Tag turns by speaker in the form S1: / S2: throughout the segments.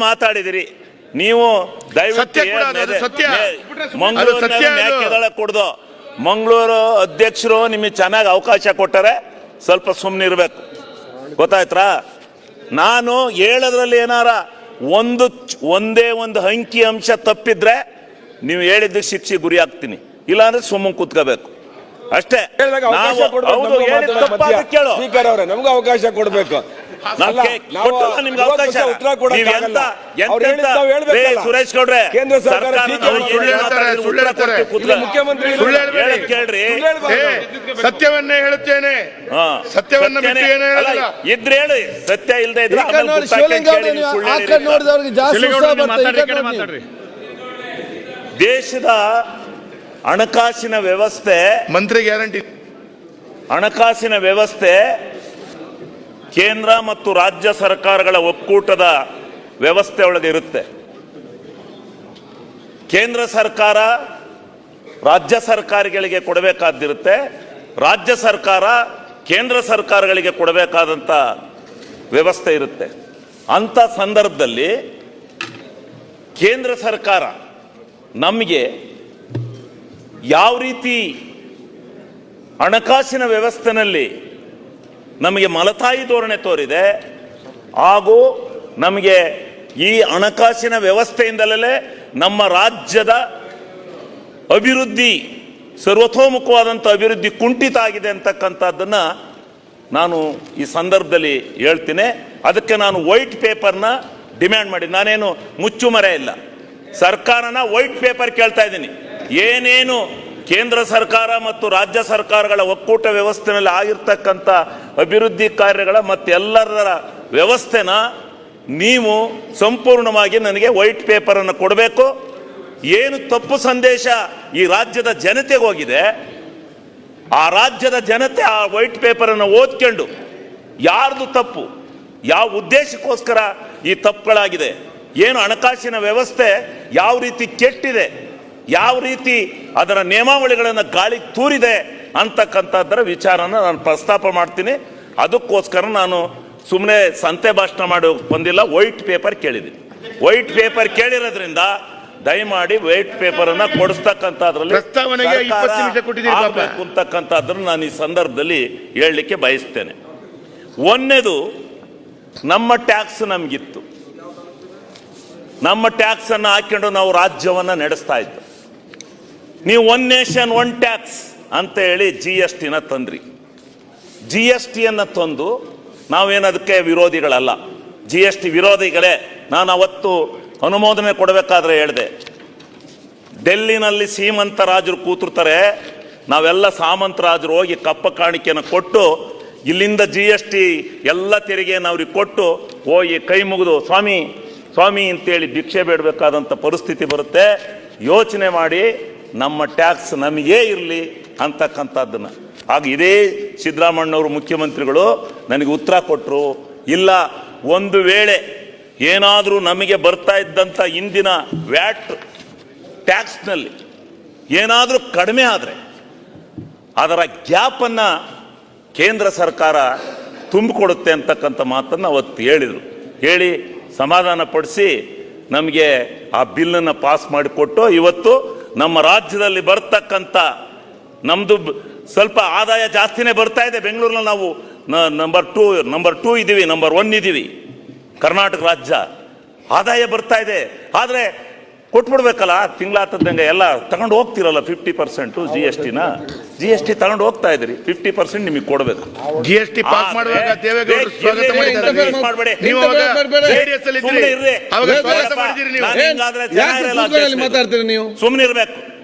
S1: ಮಾತಾಡಿದಿರಿ ನೀವು ದಯವಿಟ್ಟು ಮಂಗಳೂರು ಕೊಡ್ದು ಮಂಗಳೂರು ಅಧ್ಯಕ್ಷರು ನಿಮಗೆ ಚೆನ್ನಾಗಿ ಅವಕಾಶ ಕೊಟ್ಟರೆ ಸ್ವಲ್ಪ ಸುಮ್ಮನೆ ಇರಬೇಕು, ಗೊತ್ತಾಯ್ತಾ? ನಾನು ಹೇಳೋದ್ರಲ್ಲಿ ಏನಾರ ಒಂದೇ ಒಂದು ಅಂಕಿ ಅಂಶ ತಪ್ಪಿದ್ರೆ ನೀವು ಹೇಳಿದ್ದು ಶಿಕ್ಷೆ ಗುರಿ ಆಗ್ತೀನಿ, ಇಲ್ಲಾಂದ್ರೆ ಸುಮ್ಮನೆ ಕೂತ್ಕೋಬೇಕು ಅಷ್ಟೇ.
S2: ಕೇಳು, ನಮಗೂ ಅವಕಾಶ ಕೊಡ್ಬೇಕು.
S1: ಸುರೇಶ್ ಗೌಡ್ರೆ,
S3: ಸತ್ಯವನ್ನೇ ಹೇಳುತ್ತೇನೆ, ಸತ್ಯವನ್ನ
S1: ಇದ್ರೆ ಹೇಳಿ, ಸತ್ಯ ಇಲ್ಲದೆ ಇದ್ರೆ ದೇಶದ ಹಣಕಾಸಿನ ವ್ಯವಸ್ಥೆ,
S3: ಮಂತ್ರಿ ಗ್ಯಾರಂಟಿ
S1: ಹಣಕಾಸಿನ ವ್ಯವಸ್ಥೆ ಕೇಂದ್ರ ಮತ್ತು ರಾಜ್ಯ ಸರ್ಕಾರಗಳ ಒಕ್ಕೂಟದ ವ್ಯವಸ್ಥೆ ಒಳಗೆ ಇರುತ್ತೆ. ಕೇಂದ್ರ ಸರ್ಕಾರ ರಾಜ್ಯ ಸರ್ಕಾರಗಳಿಗೆ ಕೊಡಬೇಕಾದಿರುತ್ತೆ, ರಾಜ್ಯ ಸರ್ಕಾರ ಕೇಂದ್ರ ಸರ್ಕಾರಗಳಿಗೆ ಕೊಡಬೇಕಾದಂಥ ವ್ಯವಸ್ಥೆ ಇರುತ್ತೆ. ಅಂಥ ಸಂದರ್ಭದಲ್ಲಿ ಕೇಂದ್ರ ಸರ್ಕಾರ ನಮಗೆ ಯಾವ ರೀತಿ ಹಣಕಾಸಿನ ವ್ಯವಸ್ಥೆನಲ್ಲಿ ನಮಗೆ ಮಲತಾಯಿ ಧೋರಣೆ ತೋರಿದೆ, ಹಾಗೂ ನಮಗೆ ಈ ಹಣಕಾಸಿನ ವ್ಯವಸ್ಥೆಯಿಂದಲೇ ನಮ್ಮ ರಾಜ್ಯದ ಅಭಿವೃದ್ಧಿ, ಸರ್ವತೋಮುಖವಾದಂಥ ಅಭಿವೃದ್ಧಿ ಕುಂಠಿತ ಆಗಿದೆ ಅಂತಕ್ಕಂಥದ್ದನ್ನು ನಾನು ಈ ಸಂದರ್ಭದಲ್ಲಿ ಹೇಳ್ತೀನಿ. ಅದಕ್ಕೆ ನಾನು ವೈಟ್ ಪೇಪರ್ನ ಡಿಮ್ಯಾಂಡ್ ಮಾಡಿ, ನಾನೇನು ಮುಚ್ಚುಮರೆ ಇಲ್ಲ, ಸರ್ಕಾರನ ವೈಟ್ ಪೇಪರ್ ಕೇಳ್ತಾ ಇದ್ದೀನಿ. ಏನೇನು ಕೇಂದ್ರ ಸರ್ಕಾರ ಮತ್ತು ರಾಜ್ಯ ಸರ್ಕಾರಗಳ ಒಕ್ಕೂಟ ವ್ಯವಸ್ಥೆಯಲ್ಲಿ ಆಗಿರ್ತಕ್ಕಂಥ ಅಭಿವೃದ್ಧಿ ಕಾರ್ಯಗಳ ಮತ್ತೆಲ್ಲರ ವ್ಯವಸ್ಥೆನ ನೀವು ಸಂಪೂರ್ಣವಾಗಿ ನನಗೆ ವೈಟ್ ಪೇಪರನ್ನು ಕೊಡಬೇಕು. ಏನು ತಪ್ಪು ಸಂದೇಶ ಈ ರಾಜ್ಯದ ಜನತೆಗೆ ಹೋಗಿದೆ, ಆ ರಾಜ್ಯದ ಜನತೆ ಆ ವೈಟ್ ಪೇಪರನ್ನು ಓದ್ಕೊಂಡು ಯಾರ್ದು ತಪ್ಪು, ಯಾವ ಉದ್ದೇಶಕ್ಕೋಸ್ಕರ ಈ ತಪ್ಪುಗಳಾಗಿದೆ, ಏನು ಹಣಕಾಸಿನ ವ್ಯವಸ್ಥೆ ಯಾವ ರೀತಿ ಕೆಟ್ಟಿದೆ, ಯಾವ ರೀತಿ ಅದರ ನಿಯಮಾವಳಿಗಳನ್ನು ಗಾಳಿಗೆ ತೂರಿದೆ ಅಂತಕ್ಕಂಥದ್ದರ ವಿಚಾರನ ನಾನು ಪ್ರಸ್ತಾಪ ಮಾಡ್ತೀನಿ. ಅದಕ್ಕೋಸ್ಕರ ನಾನು ಸುಮ್ಮನೆ ಸಂತೆ ಭಾಷಣ ಮಾಡಿ ಬಂದಿಲ್ಲ, ವೈಟ್ ಪೇಪರ್ ಕೇಳಿದ್ದೀನಿ. ವೈಟ್ ಪೇಪರ್ ಕೇಳಿರೋದ್ರಿಂದ ದಯಮಾಡಿ ವೈಟ್ ಪೇಪರನ್ನು ಕೊಡಿಸ್ತಕ್ಕಂಥದ್ರಲ್ಲಿ ಅಂತಕ್ಕಂಥದ್ದನ್ನು ನಾನು ಈ ಸಂದರ್ಭದಲ್ಲಿ ಹೇಳಲಿಕ್ಕೆ ಬಯಸ್ತೇನೆ. ಒಂದನೇದು, ನಮ್ಮ ಟ್ಯಾಕ್ಸ್ ನಮಗಿತ್ತು, ನಮ್ಮ ಟ್ಯಾಕ್ಸನ್ನು ಹಾಕೊಂಡು ನಾವು ರಾಜ್ಯವನ್ನು ನಡೆಸ್ತಾ ಇತ್ತು. ನೀವು ಒನ್ ನೇಷನ್ ಒನ್ ಟ್ಯಾಕ್ಸ್ ಅಂತ ಹೇಳಿ GSTನ ತಂದ್ರಿ. GSTಯನ್ನು ತಂದು ನಾವೇನದಕ್ಕೆ ವಿರೋಧಿಗಳಲ್ಲ, GST ವಿರೋಧಿಗಳೇ. ನಾನು ಅವತ್ತು ಅನುಮೋದನೆ ಕೊಡಬೇಕಾದ್ರೆ ಹೇಳಿದೆ, ಡೆಲ್ಲಿನಲ್ಲಿ ಶ್ರೀಮಂತ ರಾಜರು ಕೂತಿರ್ತಾರೆ, ನಾವೆಲ್ಲ ಸಾಮಂತ ರಾಜರು ಹೋಗಿ ಕಪ್ಪ ಕಾಣಿಕೆಯನ್ನು ಕೊಟ್ಟು ಇಲ್ಲಿಂದ GST ಎಲ್ಲ ತೆರಿಗೆಯನ್ನು ಅವ್ರಿಗೆ ಕೊಟ್ಟು ಹೋಗಿ ಕೈ ಮುಗಿದು ಸ್ವಾಮಿ ಸ್ವಾಮಿ ಅಂತೇಳಿ ಭಿಕ್ಷೆ ಬೇಡಬೇಕಾದಂಥ ಪರಿಸ್ಥಿತಿ ಬರುತ್ತೆ. ಯೋಚನೆ ಮಾಡಿ, ನಮ್ಮ ಟ್ಯಾಕ್ಸ್ ನಮಗೇ ಇರಲಿ ಅಂತಕ್ಕಂಥದ್ದನ್ನು. ಆಗ ಇದೇ ಸಿದ್ದರಾಮಣ್ಣವರು ಮುಖ್ಯಮಂತ್ರಿಗಳು ನನಗೆ ಉತ್ತರ ಕೊಟ್ಟರು, ಇಲ್ಲ ಒಂದು ವೇಳೆ ಏನಾದರೂ ನಮಗೆ ಬರ್ತಾ ಇದ್ದಂಥ ಇಂದಿನ ವ್ಯಾಟ್ ಟ್ಯಾಕ್ಸ್ನಲ್ಲಿ ಏನಾದರೂ ಕಡಿಮೆ ಆದರೆ ಅದರ ಗ್ಯಾಪನ್ನು ಕೇಂದ್ರ ಸರ್ಕಾರ ತುಂಬಿಕೊಡುತ್ತೆ ಅಂತಕ್ಕಂಥ ಮಾತನ್ನು ಅವತ್ತು ಹೇಳಿದರು. ಹೇಳಿ ಸಮಾಧಾನ ಪಡಿಸಿ ನಮಗೆ ಆ ಬಿಲ್ಲನ್ನು ಪಾಸ್ ಮಾಡಿಕೊಟ್ಟು ಇವತ್ತು ನಮ್ಮ ರಾಜ್ಯದಲ್ಲಿ ಬರ್ತಕ್ಕಂಥ ನಮ್ಮದು ಸ್ವಲ್ಪ ಆದಾಯ ಜಾಸ್ತಿನೇ ಬರ್ತಾ ಇದೆ. ಬೆಂಗಳೂರಿನಲ್ಲಿ ನಾವು ನಂಬರ್ ಟೂ ಇದ್ದೀವಿ, ನಂಬರ್ 1 ಇದ್ದೀವಿ. ಕರ್ನಾಟಕ ರಾಜ್ಯ ಆದಾಯ ಬರ್ತಾ ಇದೆ, ಆದರೆ ಕೊಟ್ಬಿಡ್ಬೇಕಲ್ಲ, ತಿಂಗಳಾತದ್ದಂಗೆ ಎಲ್ಲ ತಗೊಂಡು ಹೋಗ್ತಿರಲ್ಲ 50% GST ತಗೊಂಡು ಹೋಗ್ತಾ ಇದ್ರಿ, 50% ನಿಮಗೆ ಕೊಡಬೇಕು.
S3: GST ಪಾಸ್ ಮಾಡುವಾಗ ದೇವೇಗೌಡರು ಸ್ವಾಗತ ಮಾಡಿದ್ದಾರೆ.
S1: ಸುಮ್ಮನೆ ಇರ್ಬೇಕು.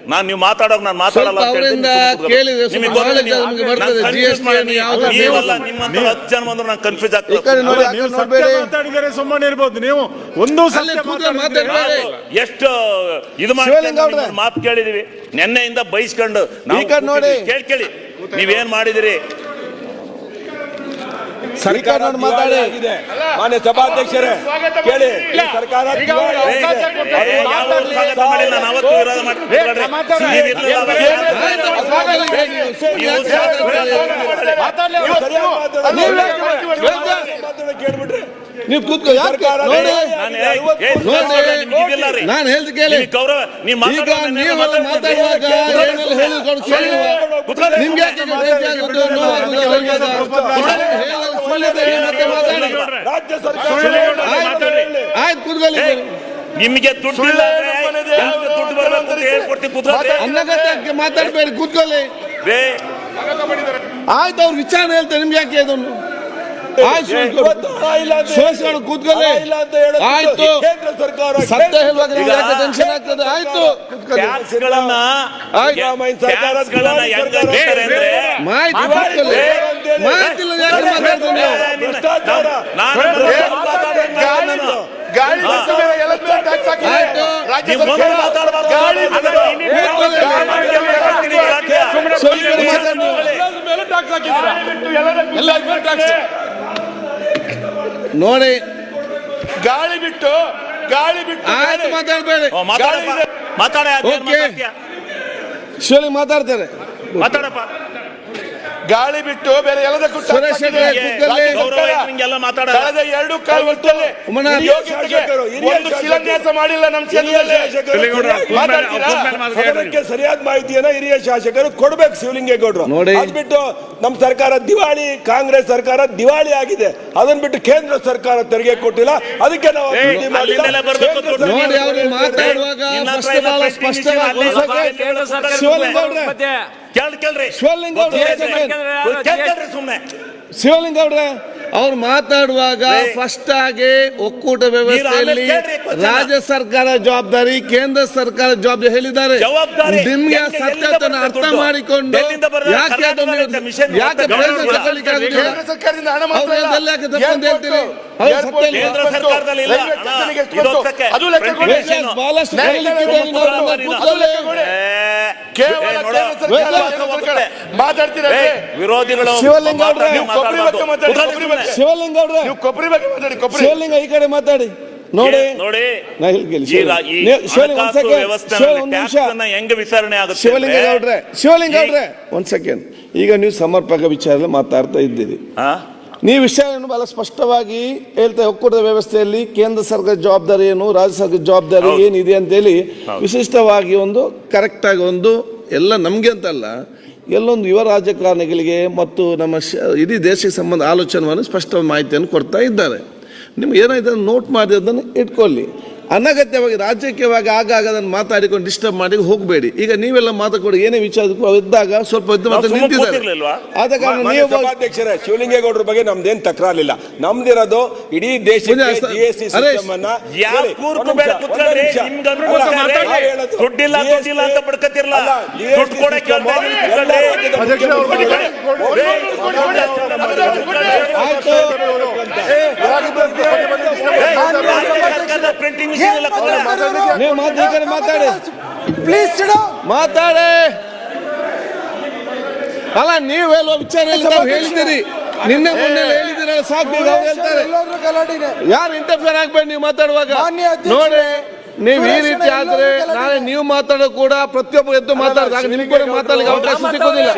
S1: ನೀವು ಮಾತಾಡೋಕೆ ನಾನು ಮಾತಾಡಲ್ಲ.
S4: 10
S1: ಜನ ಬಂದ್ರು ನಾನು ಕನ್ಫ್ಯೂಸ್ ಆಗ್ತದೆ.
S4: ಸುಮ್ಮನೆ ಇರ್ಬೋದು ನೀವು, ಒಂದು
S1: ಎಷ್ಟು ಇದು ಮಾತು ಕೇಳಿದೀವಿ ನೆನ್ನೆಯಿಂದ ಬೈಸ್ಕೊಂಡು ಕೇಳಿ ನೀವೇನ್ ಮಾಡಿದಿರಿ.
S2: ಸರ್ಕಾರ ಮಾತಾಡಿದೆ, ಮಾನ್ಯ ಸಭಾಧ್ಯಕ್ಷರೇ ಕೇಳಿ, ಸರ್ಕಾರ ಕೇಳ್ಬಿಟ್ರೆ
S4: ನೀವು ಕೂತ್ಕೊ
S2: ಸರ್ಕಾರ
S4: ನೋಡಿ ನಾನು ಹೇಳ್ದು ಕೇಳಿ
S1: ಗೌರವ
S4: ಈಗ ನೀವೆಲ್ಲ ಮಾತಾಡುವಾಗ ಏನೆಲ್ಲ ಹೇಳಿಕೊಂಡು ಕೇಳಿಲ್ವಾ ನಿಮ್ಗೆ ಯಾಕೆ ಮತ್ತೆ ಮಾತಾಡಿ
S2: ರಾಜ್ಯ ಸರ್ಕಾರ
S4: ಆಯ್ತು ಕೂತ್ಕೊಳ್ಳಿ
S1: ನಿಮಗೆ ದುಡ್ಡು ಇಲ್ಲ ಅಂದ್ರೆ ಯಾವ್ದು ದುಡ್ಡು ಬರ್ಬೇಕು ಅಂತ ಹೇಳ್ಕೊಡ್ತೀನಿ ಕೂತ್ಕೊಳ್ಳಿ.
S4: ಅನ್ನಗತ್ತೆ ಮಾತಾಡ್ಬೇಡಿ ಕೂತ್ಕೊಳ್ಳಿ
S1: ರೇ,
S4: ಆಯ್ತು ಅವ್ರ ವಿಚಾರ ಹೇಳ್ತಾರೆ ನಿಮ್ಗೆ ಯಾಕೆ ಇದನ್ನು ಆಯ್ತು
S2: ಇವತ್ತು ಹಣ ಇಲ್ಲ ಅಂತ
S4: ಸೋಸ್ಕೊಂಡು ಕೂತ್ಕೊಳ್ಳಿ
S2: ಹಣ ಇಲ್ಲ ಅಂತ ಹೇಳೋದು
S4: ಆಯ್ತು
S2: ಕೇಂದ್ರ ಸರ್ಕಾರ
S4: ಸತ್ಯ ಹೇಳುವಾಗ ನಿಮ್ಗೆ
S1: ಈಗ
S4: ಯಾಕೆ ಟೆನ್ಷನ್ ಆಗ್ತದೆ ಆಯ್ತು ಕೂತ್ಕೊಳ್ಳಿ
S1: ಟ್ಯಾಕ್ಸ್ಗಳನ್ನ ಹೆಂಗ್ ಹಂಚ್ತಾರೆ ಅಂದ್ರೆ
S4: ಮಾಹಿತಿ ಕೂತ್ಕೊಳ್ಳಿ ಮಾಹಿತಿ ಇಲ್ಲ ಯಾಕೆ ಮಾತಾಡ್ತೀನಿ
S2: ಭ್ರಷ್ಟಾಚಾರ
S3: ಗಾಳಿ ಬಿಟ್ಟು ಬೇರೆ ಎಲ್ಲ ಮೇಲೆ ಟ್ಯಾಕ್ಸ್ ಹಾಕಿದೆ.
S4: ಆಯ್ತು.
S3: ರಾಜ್ಯ
S1: ನೀವು
S3: ಸರ್ಕಾರ
S1: ಮೊದಲು ಮಾತಾಡಬಾರ್ದು.
S3: ಗಾಳಿ ಬಿಟ್ಟು
S4: ನೋಡಿ
S3: ಗಾಳಿ ಬಿಟ್ಟು
S4: ಆಯ್ತು ಮಾತಾಡ್ಬೇಡಿ
S1: ಮಾತಾಡ
S4: ಓಕೆ. ಶಿವಲಿ ಮಾತಾಡ್ತಾರೆ
S1: ಮಾತಾಡಪ್ಪ.
S3: ಗಾಳಿ ಬಿಟ್ಟು ಬೇರೆ ಎಲ್ಲದಕ್ಕೂ tax
S4: ಸುರೇಶ್
S3: ಹಾಕಿದೆ.
S4: ಹೆಗ್ಡೆ ಕೂತ್ಕೊಳ್ಳಿ.
S3: ರಾಜ್ಯ
S1: ಗೌರವ
S3: ಸರ್ಕಾರ
S1: ನಿಮ್ಗೆಲ್ಲ ಮಾತಾಡ
S3: ಕಳೆದ 2.25 ವರ್ಷದಲ್ಲಿ
S4: ಉಮನಾಥ್
S3: ಈ ಯೋಗ್ಯತೆಗೆ ಒಂದು ಶಿಲಾನ್ಯಾಸ ಮಾಡಿಲ್ಲ ನಮ್ಮ ಕ್ಷೇತ್ರದಲ್ಲಿ. ಮಾತಾಡ್ತೀರಾ?
S2: ಸದನಕ್ಕೆ ಸರಿಯಾದ ಮಾಹಿತಿಯನ್ನ ಹಿರಿಯ ಶಾಸಕರು ಕೊಡ್ಬೇಕು ಶಿವಲಿಂಗೇಗೌಡರು.
S4: ನೋಡಿ.
S2: ಅದ್ ಬಿಟ್ಟು ನಮ್ಮ ಸರ್ಕಾರ ದಿವಾಳಿ, ಕಾಂಗ್ರೆಸ್ ಸರ್ಕಾರ ದಿವಾಳಿ ಆಗಿದೆ. ಅದನ್ನ ಬಿಟ್ಟು ಕೇಂದ್ರ ಸರ್ಕಾರ ತೆರಿಗೆ ಕೊಟ್ಟಿಲ್ಲ, ಅದಕ್ಕೆ ನಾವು ಅಭಿವೃದ್ಧಿ ಮಾಡಿಲ್ಲ.
S1: ಅಲ್ಲಿಂದಲೇ ಬರ್ಬೇಕು
S2: ಕೇಂದ್ರ ಸರ್ಕಾರ-
S4: ನೋಡಿ ಅವರು ಮಾತಾಡುವಾಗ ಬಹಳ ಸ್ಪಷ್ಟವಾಗಿ ಶಿವಲಿಂಗೌಡ್ರೆ
S1: ಕೇಳ್ರಿ
S4: ಶಿವಲಿಂಗೌಡ್ರೆ
S1: ಕೇಳ್ರಿ ಸುಮ್ನೆ
S4: ಶಿವಲಿಂಗೌಡ್ರೆ ಅವ್ರು ಮಾತಾಡುವಾಗ ಫಸ್ಟ್ ಆಗಿ ಒಕ್ಕೂಟ ವ್ಯವಸ್ಥೆಯಲ್ಲಿ
S1: ಕೇಳ್ರಿ question.
S4: ರಾಜ್ಯ ಸರ್ಕಾರ ಜವಾಬ್ದಾರಿ, ಕೇಂದ್ರ ಸರ್ಕಾರ ಜವಾಬ್ದಾರಿ ಹೇಳಿದ್ದಾರೆ.
S1: ಜವಾಬ್ದಾರಿ
S4: ನಿಮ್ಗೆ
S1: ಎಲ್ಲಿಂದ
S4: ಸತ್ಯತೆಯನ್ನು ಅರ್ಥ
S1: ದುಡ್ಡು?
S4: ಮಾಡಿಕೊಂಡು
S1: ಎಲ್ಲಿಂದ ಬರ್ತದೆ?
S4: ಯಾಕೆ ಅದನ್ನು
S1: ಕರ್ನಾಟಕದ ಮಿಷನ್
S4: ಯಾಕೆ
S1: ಮತ್ತೆ
S4: ಪ್ರಯತ್ನ
S1: ಗಮನ
S4: ತಗೊಳ್ಳಿಕ್ಕೆ ಆಗುದಿಲ್ಲ?
S3: ಕೇಂದ್ರ ಸರ್ಕಾರದಿಂದ ಹಣ ಮಾತ್ರ
S4: ಅವ್ರು
S3: ಇಲ್ಲ.
S4: ಎಲ್ಲ ಯಾಕೆ ತಪ್ಪು ಅಂತ ಹೇಳ್ತೀರಿ? ಅವ್ರು ಸತ್ಯ ಇಲ್ಲ.
S1: ಕೇಂದ್ರ ಸರ್ಕಾರದಲ್ಲಿ ಇಲ್ಲ.
S3: ರೈಲ್ವೆ ಸ್ಟೇಷನ್ಗೆ ಎಷ್ಟು
S1: ಇದು
S3: ಬಂತು?
S1: ಹೋಗ್ತಕ್ಕೆ.
S3: ಅದು ಲೆಕ್ಕ ಕೊಡಿ.
S1: ವೇಷನ್.
S4: ಬಹಳಷ್ಟು
S3: ನ್ಯಾಯ
S4: ಹೇಳಿಕೆ ಇದೆ, ನೀವು ಅದನ್ನ ಕೂತ್ಕೊಳ್ಳಿ.
S3: ಕೇವಲ ಕೇಂದ್ರ ಸರ್ಕಾರ ಮಾತಾಡ್ತೀರಾ?
S1: ವಿರೋಧಿಗಳು
S4: ಶಿವಲಿಂಗೌಡ್ರೆ,
S3: ನೀವು ಕೊಬ್ಬರಿ ಬಗ್ಗೆ ಮಾತಾಡಿ, ಕೊಬ್ಬರಿ ಬಗ್ಗೆ.
S4: ಶಿವಲಿಂಗೌಡ್ರೆ
S3: ನೀವು ಕೊಬ್ಬರಿ ಬಗ್ಗೆ ಮಾತಾಡಿ, ಕೊಬ್ಬರಿ.
S4: ಶಿವಲಿಂಗ ಈ ಕಡೆ ಮಾತಾಡಿ ನೋಡಿ
S1: ನೋಡಿ
S4: ನಾ ಹೇಳ್ತೀನಿ
S1: ಈ ಹಣಕಾಸು ವ್ಯವಸ್ಥೆಯಲ್ಲಿ ಟ್ಯಾಕ್ಸ್ ಅನ್ನ ಹೆಂಗ ವಿತರಣೆ ಆಗುತ್ತೆ
S4: ಶಿವಲಿಂಗೌಡ್ರೆ ಒಂದ್ ಸೆಕೆಂಡ್. ಈಗ ನೀವು ಸಮರ್ಪಕ ವಿಚಾರ ಮಾತಾಡ್ತಾ ಇದ್ದೀರಿ. ನೀವು ವಿಷಯವನ್ನು ಬಹಳ ಸ್ಪಷ್ಟವಾಗಿ ಹೇಳ್ತಾ ಒಕ್ಕೂಟದ ವ್ಯವಸ್ಥೆಯಲ್ಲಿ ಕೇಂದ್ರ ಸರ್ಕಾರ ಜವಾಬ್ದಾರಿ ಏನು, ರಾಜ್ಯ ಸರ್ಕಾರ ಜವಾಬ್ದಾರಿ ಏನಿದೆ ಅಂತೇಳಿ ವಿಶಿಷ್ಟವಾಗಿ ಒಂದು ಕರೆಕ್ಟ್ ಆಗಿ ಒಂದು ಎಲ್ಲ ನಮ್ಗೆ ಅಂತಲ್ಲ ಎಲ್ಲೊಂದು ಯುವ ರಾಜಕಾರಣಿಗಳಿಗೆ ಮತ್ತು ನಮ್ಮ ಇಡೀ ದೇಶಕ್ಕೆ ಸಂಬಂಧ ಆಲೋಚನೆಯನ್ನು ಸ್ಪಷ್ಟ ಮಾಹಿತಿಯನ್ನು ಕೊಡ್ತಾ ಇದ್ದಾರೆ. ನಿಮ್ಗೆ ಏನಾಯ್ತು ನೋಟ್ ಮಾಡಿ ಅದನ್ನು ಇಟ್ಕೊಳ್ಳಿ. ಅನಗತ್ಯವಾಗಿ ರಾಜಕೀಯವಾಗಿ ಆಗಾಗ ಅದನ್ನು ಮಾತಾಡಿಕೊಂಡು ಡಿಸ್ಟರ್ಬ್ ಮಾಡಿ ಹೋಗಬೇಡಿ. ಈಗ ನೀವೆಲ್ಲ ಮಾತಾಡ್ಕೊಂಡು ಏನೇ ವಿಚಾರಕ್ಕೂ ಇದ್ದಾಗ ಸ್ವಲ್ಪ ನಿಂತಿದ್ದಾರೆ. ಆದ ಕಾರಣ ನೀವು
S2: ಸಭಾಧ್ಯಕ್ಷರೇ, ಶಿವಲಿಂಗೇಗೌಡರ ಬಗ್ಗೆ ನಮ್ದೇನ್ ತಕರಾರಿಲ್ಲ. ನಮ್ದಿರೋದು ಇಡೀ ದೇಶಕ್ಕೆ GST ಸಿಸ್ಟಮ್ ಅನ್ನ
S1: ದುಡ್ಡಿಲ್ಲ ಅಂತ ಬಡ್ಕತಿರ್ಲ ದುಡ್ಡು ಕೊಡಕ್ಕೆ ಪ್ರಿಂಟಿಂಗ್
S4: ನೀವು ಮಾತಾಡಿ ಪ್ಲೀಸ್ ಮಾತಾಡಿ. ಅಲ್ಲ ನೀವು ಹೇಳುವ ವಿಚಾರ ಹೇಳಿದ್ದೀರಿ, ನಿನ್ನೆ ಮೊನ್ನೆ ಹೇಳಿದ್ದೀರ ಸಾಕು. ಹೇಳ್ತಾರೆ ಯಾರು ಇಂಟರ್ಫಿಯರ್ ಆಗ್ಬೇಡಿ ನೀವು ಮಾತಾಡುವಾಗ. ನೋಡಿ ನೀವು ಈ ರೀತಿ ಆದ್ರೆ ನಾಳೆ ನೀವು ಮಾತಾಡೋ ಕೂಡ ಪ್ರತಿಯೊಬ್ಬ ಎದ್ದು ಮಾತಾಡಿದಾಗ ನಿಮ್ಗೆ ಕೂಡ ಮಾತಾಡಲಿಕ್ಕೆ ಅವಕಾಶ ಸಿಗೋದಿಲ್ಲ.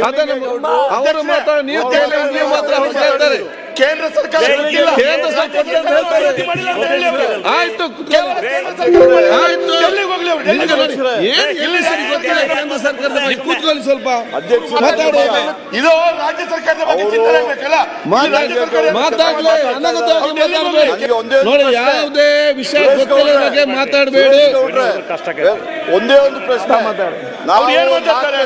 S4: ಅದನ್ನು ಅವರು ಮಾತಾಡೋ ನೀವು ಕೇಳಿ, ನೀವು ಮಾತ್ರ ಹೇಳ್ತಾರೆ
S3: ಕೇಂದ್ರ ಸರ್ಕಾರ
S4: ಕೇಂದ್ರ ಸರ್ಕಾರ ಆಯ್ತು ಆಯ್ತು ಎಲ್ಲಿ ಸರಿ ಗೊತ್ತಿಲ್ಲ ಕೇಂದ್ರ ಸರ್ಕಾರದ ಬಗ್ಗೆ. ಕೂತ್ಕೊಳ್ಳಿ ಸ್ವಲ್ಪ ಮಾತಾಡಿ.
S3: ಇದು ರಾಜ್ಯ ಸರ್ಕಾರದ ಬಗ್ಗೆ ಚಿಂತನೆ ಬೇಕಲ್ಲ.
S4: ಮಾತಾಡ್ಲಿ ಅನಗತ್ಯವಾಗಿ ಮಾತಾಡ್ಬೇಡಿ. ನೋಡಿ ಯಾವುದೇ ವಿಷಯ ಗೊತ್ತಿಲ್ಲ ಬಗ್ಗೆ ಮಾತಾಡಬೇಡಿ.
S5: ಒಂದೇ ಒಂದು ಪ್ರಶ್ನೆ ನಾವು
S3: ಏನ್ ಮಾತಾಡ್ತಾರೆ?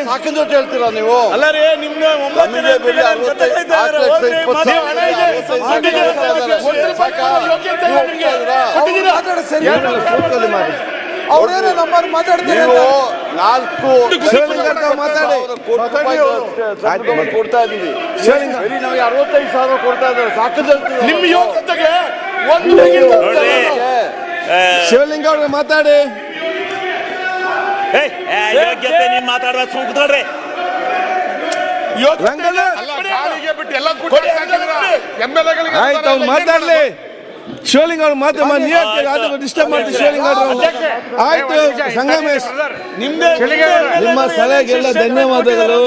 S5: ಸಾಕಿಂದ ಹೇಳ್ತೀರಾ ನೀವು?
S1: ಅಲ್ಲ ರೀ ನಿಮ್ಗೆ
S5: ಅವ್ರೇನೋ ನಮ್ಮನ್ನು ಮಾತಾಡ್ತಾರೆ. ನಾಲ್ಕು
S4: ಮಾತಾಡಿ
S5: ಕೊಡ್ತಾ ಇದೀವಿ. ನಮಗೆ 65,000 ಕೊಡ್ತಾ ಇದ್ದಾರೆ. ಸಾಕಿಂದ
S3: ನಿಮ್ಮ ಯೋಗ್ಯತೆಗೆ ಒಂದು
S4: ಶಿವಲಿಂಗೌಡ್ರೆ ಮಾತಾಡಿ.
S1: ಯೋಗ್ಯತೆ ನೀವು ಮಾತಾಡುವ ಕೂತ್ಕೊಳ್ರಿ.
S3: ಗಾಳಿಗೆ ಬಿಟ್ಟು ಎಲ್ಲ
S4: ಆಯ್ತು ಅವ್ನು ಮಾತಾಡ್ಲಿ. ಶಿವಲಿಂಗ ಅವ್ರ ಮಾತು ಡಿಸ್ಟರ್ಬ್ ಮಾಡ್ತೀವಿ ಶಿವಲಿಂಗ ಅವ್ರು. ಆಯ್ತು ಸಂಗಮೇಶ್, ನಿಮ್ಮ ಸಲಹೆಗೆಲ್ಲ ಧನ್ಯವಾದಗಳು.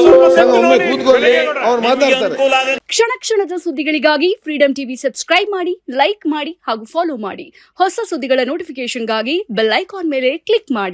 S4: ಒಮ್ಮೆ ಕೂತ್ಕೊಳ್ಳಿ, ಅವ್ರು ಮಾತಾಡ್ತಾರೆ.
S1: ಅನುಕೂಲ ಆಗ
S6: ಕ್ಷಣ ಕ್ಷಣದ ಸುದ್ದಿಗಳಿಗಾಗಿ ಫ್ರೀಡಂ ಟಿವಿ ಸಬ್ಸ್ಕ್ರೈಬ್ ಮಾಡಿ, ಲೈಕ್ ಮಾಡಿ ಹಾಗೂ ಫಾಲೋ ಮಾಡಿ. ಹೊಸ ಸುದ್ದಿಗಳ ನೋಟಿಫಿಕೇಶನ್ಗಾಗಿ ಬೆಲ್ ಐಕಾನ್ ಮೇಲೆ ಕ್ಲಿಕ್ ಮಾಡಿ.